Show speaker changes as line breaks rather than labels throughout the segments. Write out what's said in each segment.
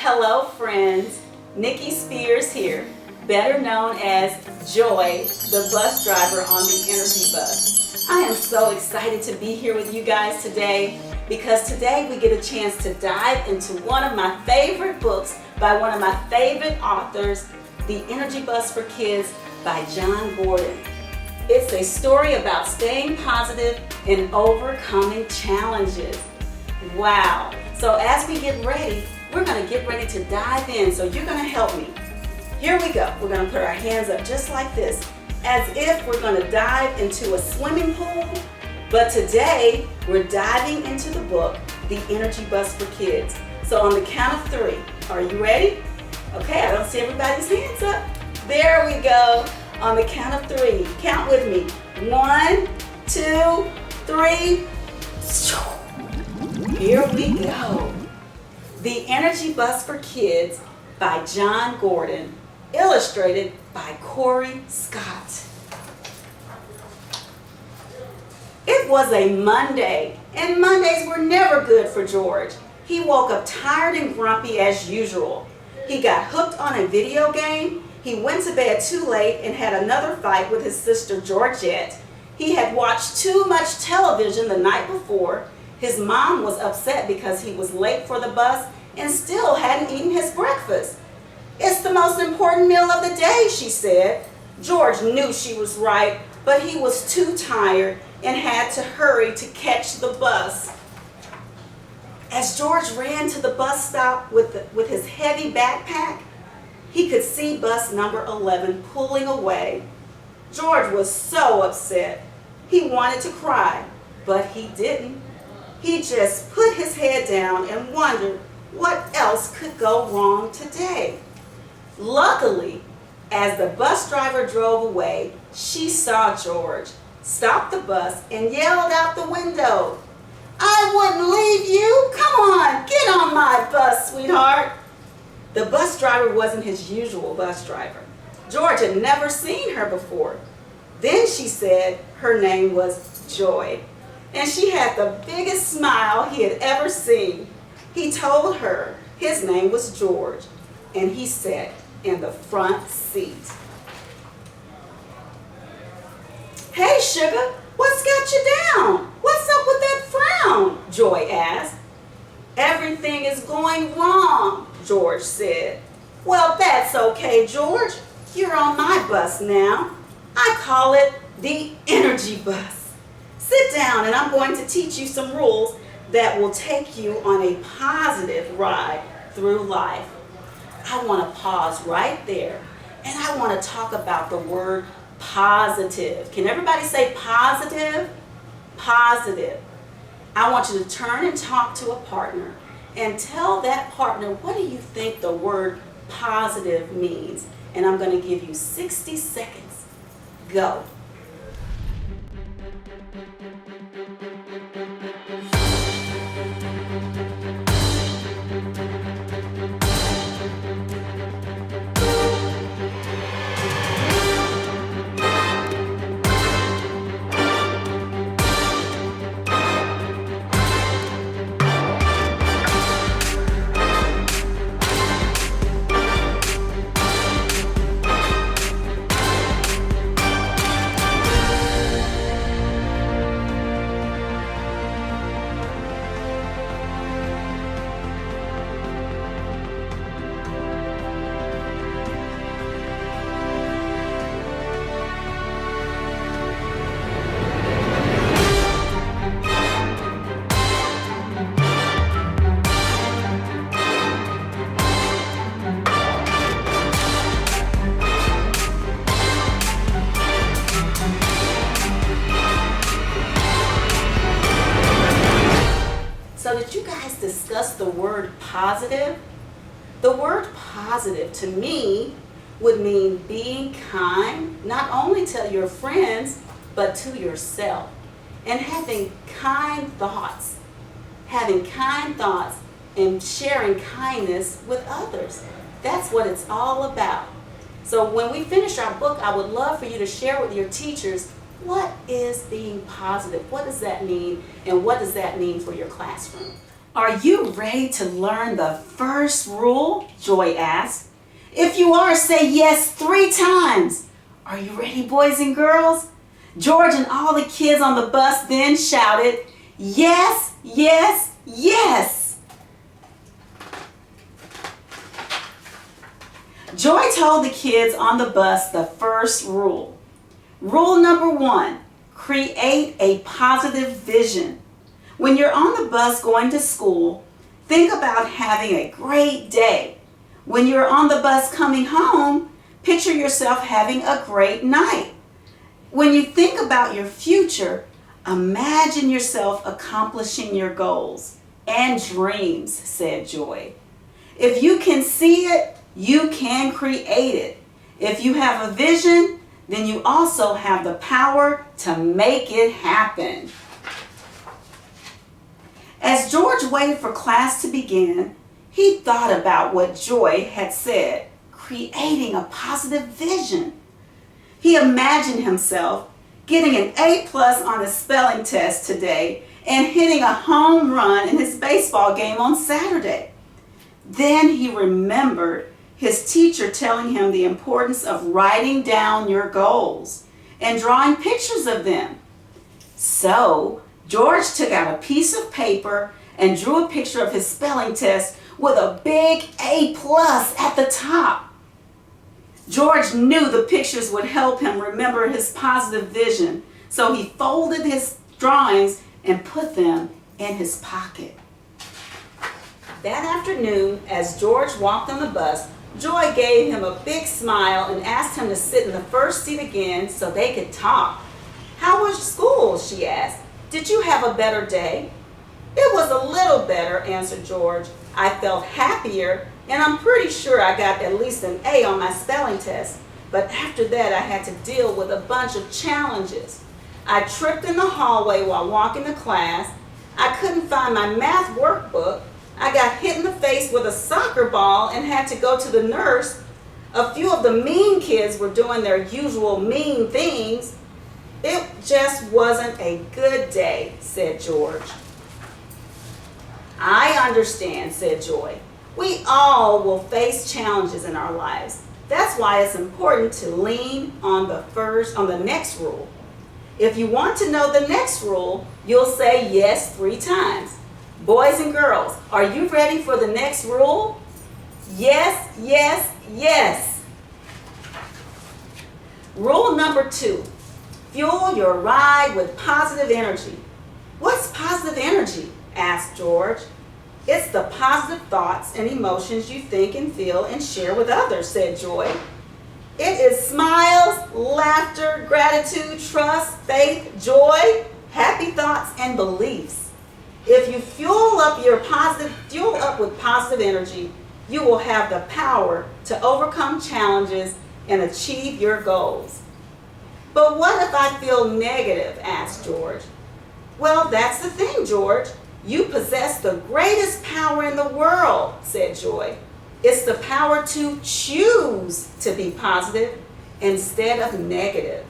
Hello friends, Niki Spears here, better known as Joy, the bus driver on the Energy Bus. I am so excited to be here with you guys today because today we get a chance to dive into one of my favorite books by one of my favorite authors, The Energy Bus for Kids by John Gordon. It's a story about staying positive and overcoming challenges. Wow! So as we get ready, we're going to get ready to dive in. So you're going to help me. Here we go. We're going to put our hands up just like this, as if we're going to dive into a swimming pool. But today, we're diving into the book, The Energy Bus for Kids. So on the count of 3, are you ready? Okay, I don't see everybody's hands up. There we go. On the count of 3, count with me. 1, 2, 3. Here we go. The Energy Bus for Kids by John Gordon, illustrated by Corey Scott. It was a Monday, and Mondays were never good for George. He woke up tired and grumpy as usual. He got hooked on a video game. He went to bed too late and had another fight with his sister Georgette. He had watched too much television the night before. His mom was upset because he was late for the bus and still hadn't eaten his breakfast. "It's the most important meal of the day," she said. George knew she was right, but he was too tired and had to hurry to catch the bus. As George ran to the bus stop with his heavy backpack, he could see bus number 11 pulling away. George was so upset. He wanted to cry, but he didn't. He just put his head down and wondered what else could go wrong today. Luckily, as the bus driver drove away, she saw George, stopped the bus, and yelled out the window, "I wouldn't leave you. Come on, get on my bus, sweetheart." The bus driver wasn't his usual bus driver. George had never seen her before. Then she said her name was Joy, and she had the biggest smile he had ever seen. He told her his name was George, and he sat in the front seat. "Hey, sugar, what's got you down? What's up with that frown?" Joy asked. "Everything is going wrong," George said. "Well, that's okay, George. You're on my bus now. I call it the Energy Bus. Sit down and I'm going to teach you some rules that will take you on a positive ride through life." I want to pause right there and I want to talk about the word positive. Can everybody say positive? Positive. I want you to turn and talk to a partner and tell that partner, what do you think the word positive means? And I'm going to give you 60 seconds. Go. So did you guys discuss the word positive? The word positive to me would mean being kind, not only to your friends, but to yourself. And having kind thoughts and sharing kindness with others. That's what it's all about. So when we finish our book, I would love for you to share with your teachers, what is being positive? What does that mean? And what does that mean for your classroom? Are you ready to learn the first rule? Joy asked. If you are, say yes 3 times. Are you ready, boys and girls? George and all the kids on the bus then shouted, yes, yes, yes. Joy told the kids on the bus the first rule. Rule number 1, create a positive vision. When you're on the bus going to school, think about having a great day. When you're on the bus coming home, picture yourself having a great night. When you think about your future, imagine yourself accomplishing your goals and dreams, said Joy. If you can see it, you can create it. If you have a vision, then you also have the power to make it happen. As George waited for class to begin, he thought about what Joy had said, creating a positive vision. He imagined himself getting an A+ on his spelling test today and hitting a home run in his baseball game on Saturday. Then he remembered his teacher telling him the importance of writing down your goals and drawing pictures of them. So, George took out a piece of paper and drew a picture of his spelling test with a big A+ at the top. George knew the pictures would help him remember his positive vision, so he folded his drawings and put them in his pocket. That afternoon, as George walked on the bus, Joy gave him a big smile and asked him to sit in the first seat again so they could talk. How was school? She asked. Did you have a better day? It was a little better, answered George. I felt happier, and I'm pretty sure I got at least an A on my spelling test. But after that, I had to deal with a bunch of challenges. I tripped in the hallway while walking to class. I couldn't find my math workbook. I got hit in the face with a soccer ball and had to go to the nurse. A few of the mean kids were doing their usual mean things. It just wasn't a good day, said George. I understand, said Joy. We all will face challenges in our lives. That's why it's important to lean on the next rule. If you want to know the next rule, you'll say yes 3 times. Boys and girls, are you ready for the next rule? Yes, yes, yes. Rule number 2. Fuel your ride with positive energy. What's positive energy? Asked George. It's the positive thoughts and emotions you think and feel and share with others, said Joy. It is smiles, laughter, gratitude, trust, faith, joy, happy thoughts, and beliefs. If you fuel up with positive energy, you will have the power to overcome challenges and achieve your goals. But what if I feel negative? Asked George. Well, that's the thing, George. You possess the greatest power in the world, said Joy. It's the power to choose to be positive instead of negative.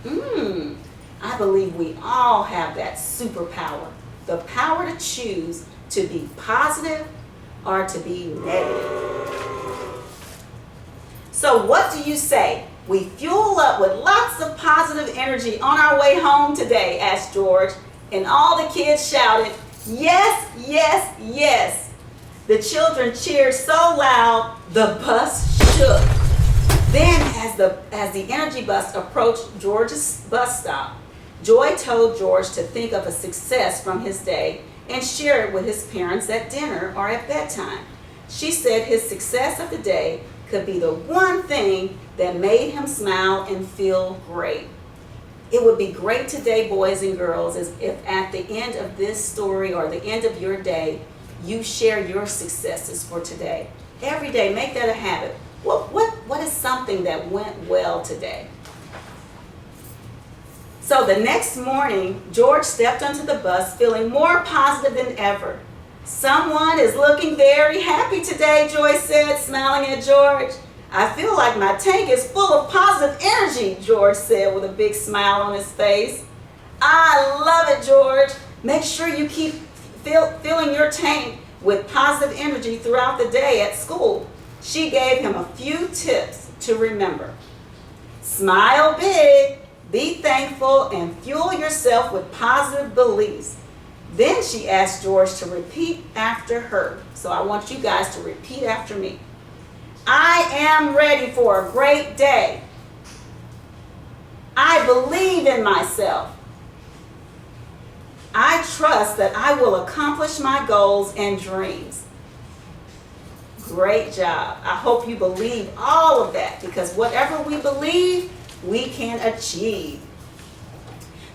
I believe we all have that superpower, the power to choose to be positive or to be negative. So what do you say? We fuel up with lots of positive energy on our way home today, asked George, and all the kids shouted, yes, yes, yes. The children cheered so loud, the bus shook. Then as the energy bus approached George's bus stop, Joy told George to think of a success from his day and share it with his parents at dinner or at bedtime. She said his success of the day could be the one thing that made him smile and feel great. It would be great today, boys and girls, if at the end of this story or the end of your day, you share your successes for today. Every day, make that a habit. What is something that went well today? So the next morning, George stepped onto the bus feeling more positive than ever. Someone is looking very happy today, Joy said, smiling at George. I feel like my tank is full of positive energy, George said with a big smile on his face. I love it, George. Make sure you keep filling your tank with positive energy throughout the day at school, she gave him a few tips to remember. Smile big, be thankful, and fuel yourself with positive beliefs. Then she asked George to repeat after her. So I want you guys to repeat after me. I am ready for a great day. I believe in myself. I trust that I will accomplish my goals and dreams. Great job. I hope you believe all of that, because whatever we believe, we can achieve.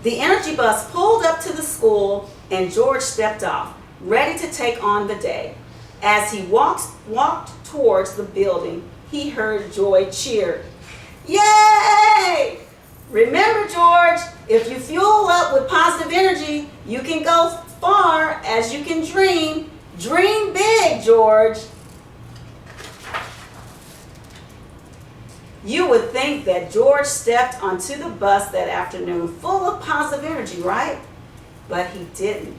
The energy bus pulled up to the school and George stepped off, ready to take on the day. As he walked towards the building, he heard Joy cheer. Yay! Remember, George, if you fuel up with positive energy, you can go far as you can dream. Dream big, George. You would think that George stepped onto the bus that afternoon full of positive energy, right? But he didn't.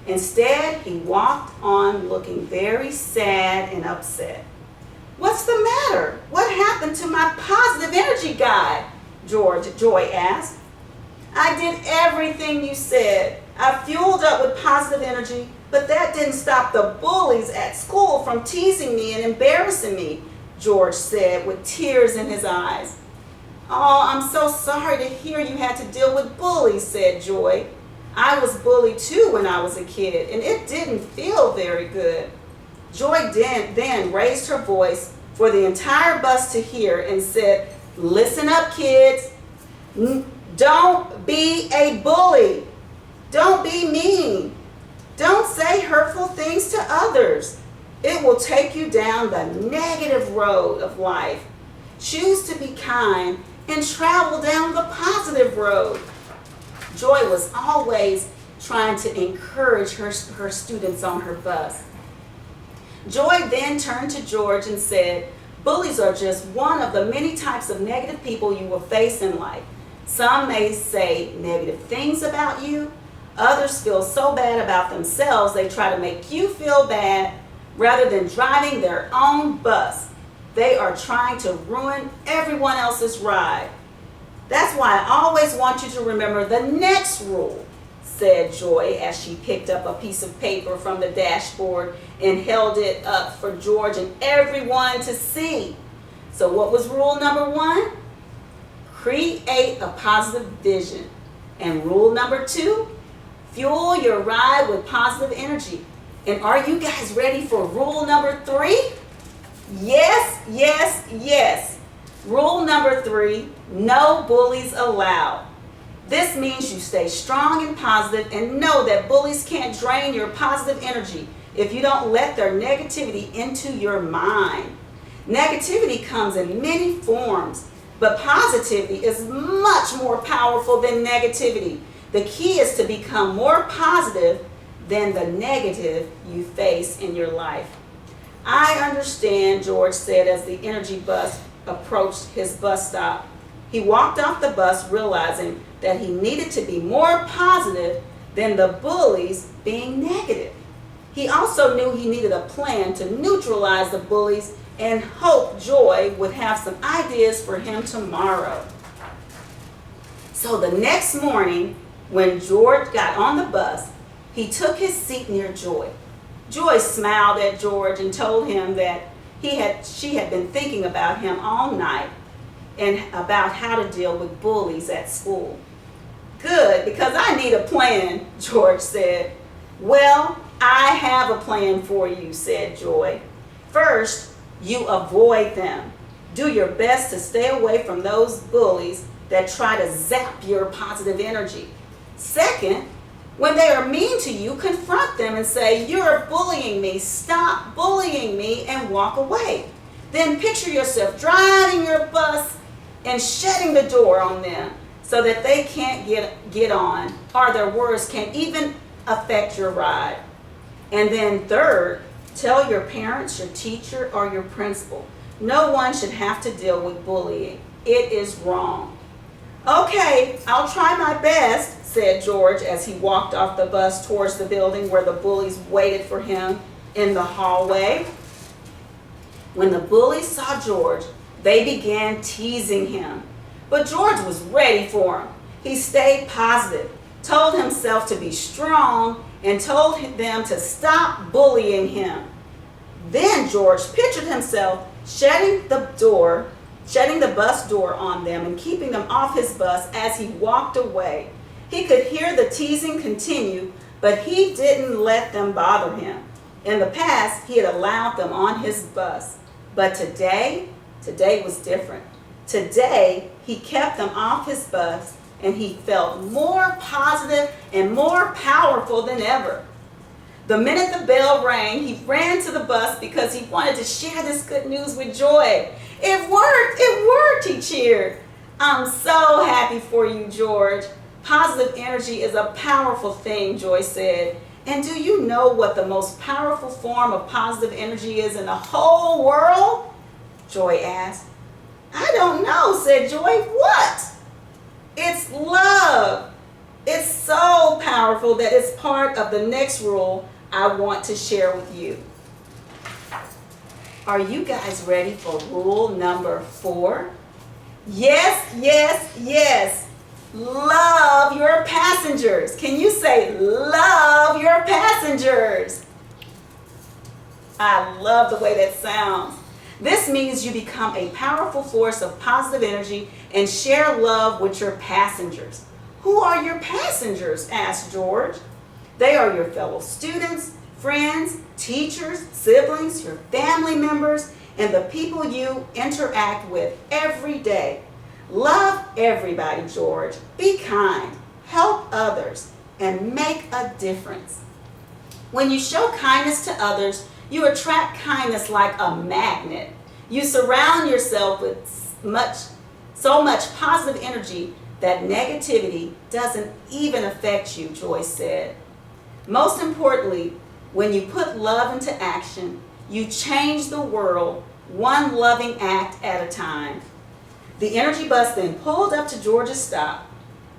Instead, he walked on looking very sad and upset. What's the matter? What happened to my positive energy guide? Joy asked. I did everything you said. I fueled up with positive energy, but that didn't stop the bullies at school from teasing me and embarrassing me, George said with tears in his eyes. Oh, I'm so sorry to hear you had to deal with bullies, said Joy. I was bullied too when I was a kid, and it didn't feel very good. Joy then raised her voice for the entire bus to hear and said, listen up, kids. Don't be a bully. Don't be mean. Don't say hurtful things to others. It will take you down the negative road of life. Choose to be kind and travel down the positive road. Joy was always trying to encourage her students on her bus. Joy then turned to George and said, bullies are just one of the many types of negative people you will face in life. Some may say negative things about you. Others feel so bad about themselves they try to make you feel bad rather than driving their own bus. They are trying to ruin everyone else's ride. That's why I always want you to remember the next rule, said Joy as she picked up a piece of paper from the dashboard and held it up for George and everyone to see. So what was rule number 1? Create a positive vision. And rule number 2, fuel your ride with positive energy. And are you guys ready for rule number 3? Yes, yes, yes. Rule number 3, no bullies allowed. This means you stay strong and positive and know that bullies can't drain your positive energy if you don't let their negativity into your mind. Negativity comes in many forms, but positivity is much more powerful than negativity. The key is to become more positive than the negative you face in your life. I understand, George said as the energy bus approached his bus stop. He walked off the bus realizing that he needed to be more positive than the bullies being negative. He also knew he needed a plan to neutralize the bullies and hoped Joy would have some ideas for him tomorrow. So the next morning, when George got on the bus, he took his seat near Joy. Joy smiled at George and told him that she had been thinking about him all night and about how to deal with bullies at school. Good, because I need a plan, George said. Well, I have a plan for you, said Joy. First, you avoid them. Do your best to stay away from those bullies that try to zap your positive energy. Second, when they are mean to you, confront them and say, you're bullying me, stop bullying me, and walk away. Then picture yourself driving your bus and shutting the door on them so that they can't get on, or their words can't even affect your ride. And then third, tell your parents, your teacher, or your principal. No one should have to deal with bullying. It is wrong. Okay, I'll try my best, said George as he walked off the bus towards the building where the bullies waited for him in the hallway. When the bullies saw George, they began teasing him. But George was ready for him. He stayed positive, told himself to be strong, and told them to stop bullying him. Then George pictured himself shutting the bus door on them and keeping them off his bus as he walked away. He could hear the teasing continue, but he didn't let them bother him. In the past, he had allowed them on his bus. But today was different. Today, he kept them off his bus, and he felt more positive and more powerful than ever. The minute the bell rang, he ran to the bus because he wanted to share this good news with Joy. It worked, he cheered. I'm so happy for you, George. Positive energy is a powerful thing, Joy said. And do you know what the most powerful form of positive energy is in the whole world? Joy asked. I don't know, said Joy. What? It's love. It's so powerful that it's part of the next rule I want to share with you. Are you guys ready for rule number 4? Yes, yes, yes. Love your passengers. Can you say love your passengers? I love the way that sounds. This means you become a powerful force of positive energy and share love with your passengers. Who are your passengers? Asked George. They are your fellow students, friends, teachers, siblings, your family members, and the people you interact with every day. Love everybody, George. Be kind, help others, and make a difference. When you show kindness to others, you attract kindness like a magnet. You surround yourself with so much positive energy that negativity doesn't even affect you, Joy said. Most importantly, when you put love into action, you change the world one loving act at a time. The energy bus then pulled up to George's stop,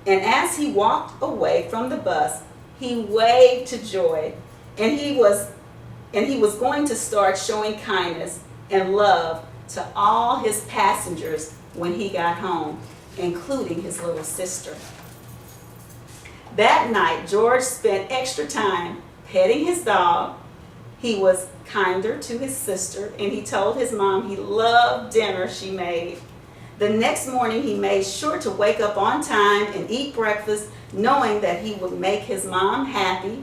and as he walked away from the bus, he waved to Joy, and he was going to start showing kindness and love to all his passengers when he got home, including his little sister. That night, George spent extra time petting his dog. He was kinder to his sister, and he told his mom he loved dinner she made. The next morning, he made sure to wake up on time and eat breakfast, knowing that he would make his mom happy.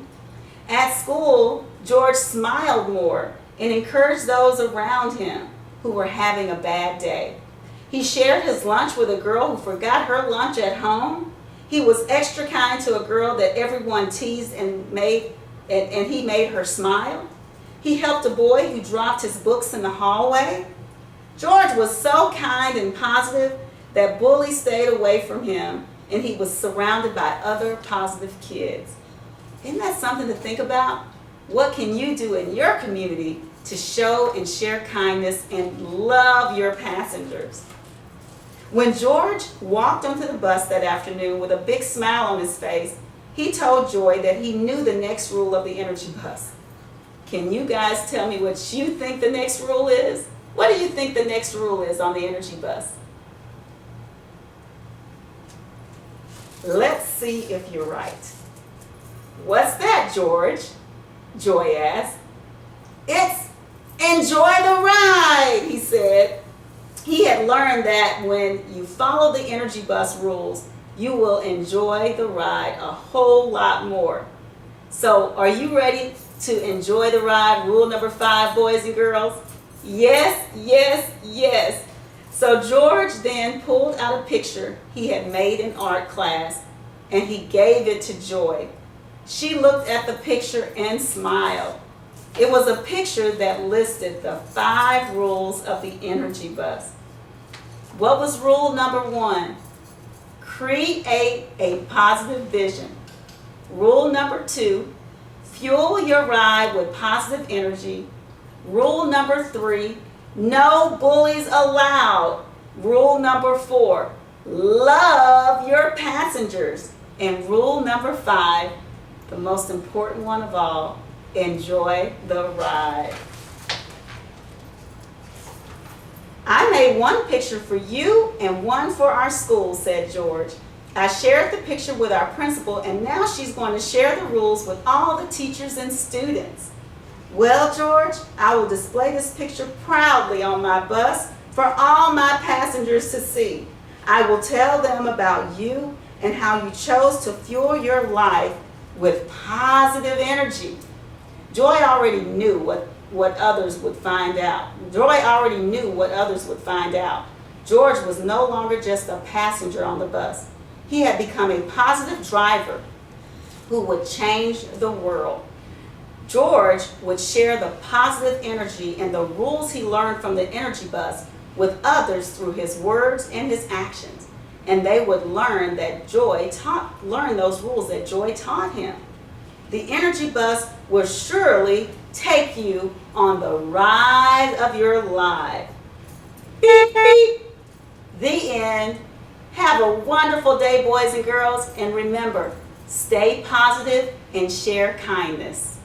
At school, George smiled more and encouraged those around him who were having a bad day. He shared his lunch with a girl who forgot her lunch at home. He was extra kind to a girl that everyone teased and he made her smile. He helped a boy who dropped his books in the hallway. George was so kind and positive that bullies stayed away from him, and he was surrounded by other positive kids. Isn't that something to think about? What can you do in your community to show and share kindness and love your passengers? When George walked onto the bus that afternoon with a big smile on his face, he told Joy that he knew the next rule of the energy bus. Can you guys tell me what you think the next rule is? What do you think the next rule is on the energy bus? Let's see if you're right. What's that, George? Joy asked. It's enjoy the ride, he said. He had learned that when you follow the energy bus rules, you will enjoy the ride a whole lot more. So, are you ready to enjoy the ride? Rule number 5, boys and girls? Yes, yes, yes. So George then pulled out a picture he had made in art class, and he gave it to Joy. She looked at the picture and smiled. It was a picture that listed the 5 rules of the energy bus. What was rule number 1? Create a positive vision. Rule number 2, fuel your ride with positive energy. Rule number 3, no bullies allowed. Rule number 4, love your passengers. And rule number 5, the most important one of all, enjoy the ride. I made one picture for you and one for our school, said George. I shared the picture with our principal, and now she's going to share the rules with all the teachers and students. Well, George, I will display this picture proudly on my bus for all my passengers to see. I will tell them about you and how you chose to fuel your life with positive energy. Joy already knew what others would find out. Joy already knew what others would find out. George was no longer just a passenger on the bus. He had become a positive driver who would change the world. George would share the positive energy and the rules he learned from the energy bus with others through his words and his actions. And they would learn those rules that Joy taught him. The energy bus will surely take you on the ride of your life. Beep, beep. The end. Have a wonderful day, boys and girls. And remember, stay positive and share kindness.